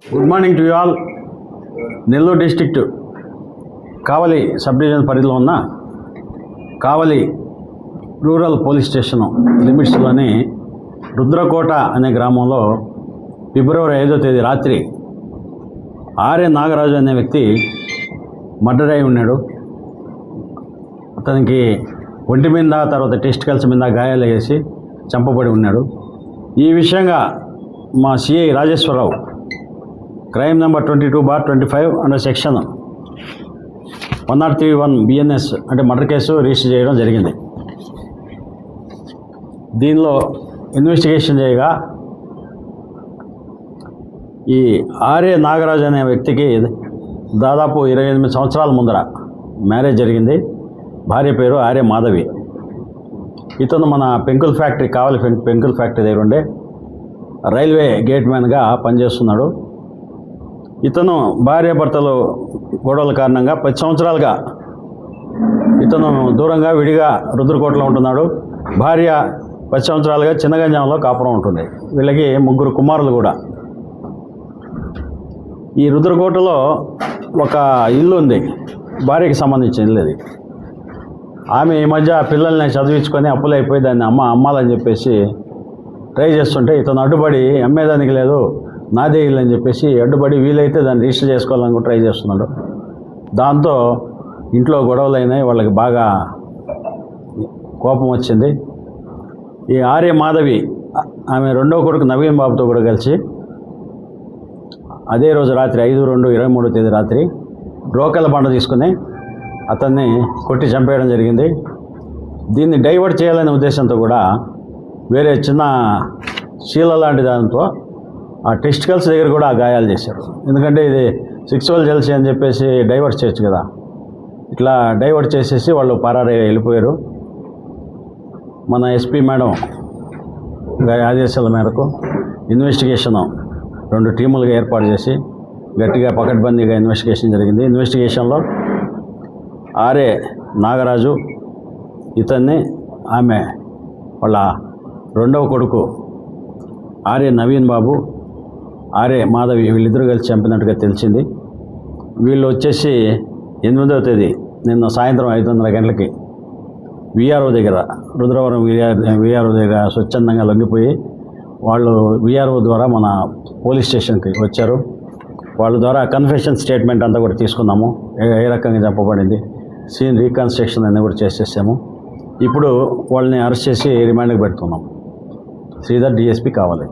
Good morning to you all. Nellore district Kavali sub division పరిధిలో ఉన్న కావలి rural police station లిమిట్స్లోని Rudrakota అనే గ్రామంలో ఫిబ్రవరి 5వ తేదీ రాత్రి ఆర్ఏ నాగరాజు అనే వ్యక్తి మర్డర్ అయి ఉన్నాడు. అతనికి ఒంటి మీద తర్వాత టెస్టికల్స్ మీద గాయాలు వేసి చంపబడి ఉన్నాడు. ఈ విషయంగా మా CI Rajeswara Rao crime number 22/25 under section 103(1) BNS అంటే మర్డర్ కేసు రిజిస్టర్ చేయడం జరిగింది. దీనిలో ఇన్వెస్టిగేషన్ చేయగా ఈ ఆర్ఏ నాగరాజు అనే వ్యక్తికి దాదాపు 28 సంవత్సరాల ముందర మ్యారేజ్ జరిగింది. భార్య పేరు ఆర్ఏ మాధవి. ఇతను మన పెంకుల్ ఫ్యాక్టరీ కావలి పెంకుల్ ఫ్యాక్టరీ దగ్గర ఉండే రైల్వే గేట్ మ్యాన్గా పనిచేస్తున్నాడు. ఇతను భార్యాభర్తలు గొడవల కారణంగా 10 సంవత్సరాలుగా ఇతను దూరంగా విడిగా రుద్రకోటలో ఉంటున్నాడు. భార్య 10 సంవత్సరాలుగా చిన్నగంజాంలో కాపురం ఉంటుంది. వీళ్ళకి 3 కుమారులు కూడా. ఈ రుద్రకోటలో ఒక ఇల్లు ఉంది, భార్యకి సంబంధించిన ఇల్లు అది. ఆమె ఈ మధ్య పిల్లల్ని చదివించుకొని అప్పులైపోయి దాన్ని అమ్మాలని చెప్పేసి ట్రై చేస్తుంటే ఇతను అడ్డుపడి అమ్మేదానికి లేదు, నాదే ఇల్లు అని చెప్పేసి అడ్డుపడి వీలైతే దాన్ని రిజిస్టర్ చేసుకోవాలని కూడా ట్రై చేస్తున్నాడు. దాంతో ఇంట్లో గొడవలు అయినాయి. వాళ్ళకి బాగా కోపం వచ్చింది. ఈ ఆర్ఏ మాధవి ఆమె రెండో కొడుకు నవీన్ బాబుతో కూడా కలిసి అదే రోజు రాత్రి 5/2/23 తేదీ రాత్రి రోకల బండ తీసుకుని అతన్ని కొట్టి చంపేయడం జరిగింది. దీన్ని డైవర్ట్ చేయాలనే ఉద్దేశంతో కూడా వేరే చిన్న శీల లాంటి దాంతో ఆ టెస్టికల్స్ దగ్గర కూడా గాయాలు చేశారు. ఎందుకంటే ఇది సెక్సువల్ జెల్సీ అని చెప్పేసి డైవర్ట్ చేయొచ్చు కదా. ఇట్లా డైవర్ట్ చేసేసి వాళ్ళు పరారీ వెళ్ళిపోయారు. మన ఎస్పీ మేడం గారి ఆదేశాల మేరకు ఇన్వెస్టిగేషన్ 2 టీములుగా ఏర్పాటు చేసి గట్టిగా పకడ్బందీగా ఇన్వెస్టిగేషన్ జరిగింది. ఇన్వెస్టిగేషన్లో ఆర్ఏ నాగరాజు, ఇతన్ని ఆమె వాళ్ళ రెండవ కొడుకు ఆర్ఏ నవీన్ బాబు, ఆర్ఏ మాధవి వీళ్ళిద్దరూ కలిసి చంపినట్టుగా తెలిసింది. వీళ్ళు వచ్చేసి 8వ తేదీ నిన్న సాయంత్రం 5:30 గంటలకి విఆర్ఓ దగ్గర రుద్రవరం విఆర్ఓ దగ్గర స్వచ్ఛందంగా లొంగిపోయి వాళ్ళు విఆర్ఓ ద్వారా మన పోలీస్ స్టేషన్కి వచ్చారు. వాళ్ళ ద్వారా కన్ఫెషన్ స్టేట్మెంట్ అంతా కూడా తీసుకున్నాము. ఏ రకంగా చంపబడింది, సీన్ రీకన్స్ట్రక్షన్ అన్నీ కూడా చేసేసాము. ఇప్పుడు వాళ్ళని అరెస్ట్ చేసి రిమాండ్కి పెడుతున్నాము. శ్రీధర్, డిఎస్పీ కావాలి.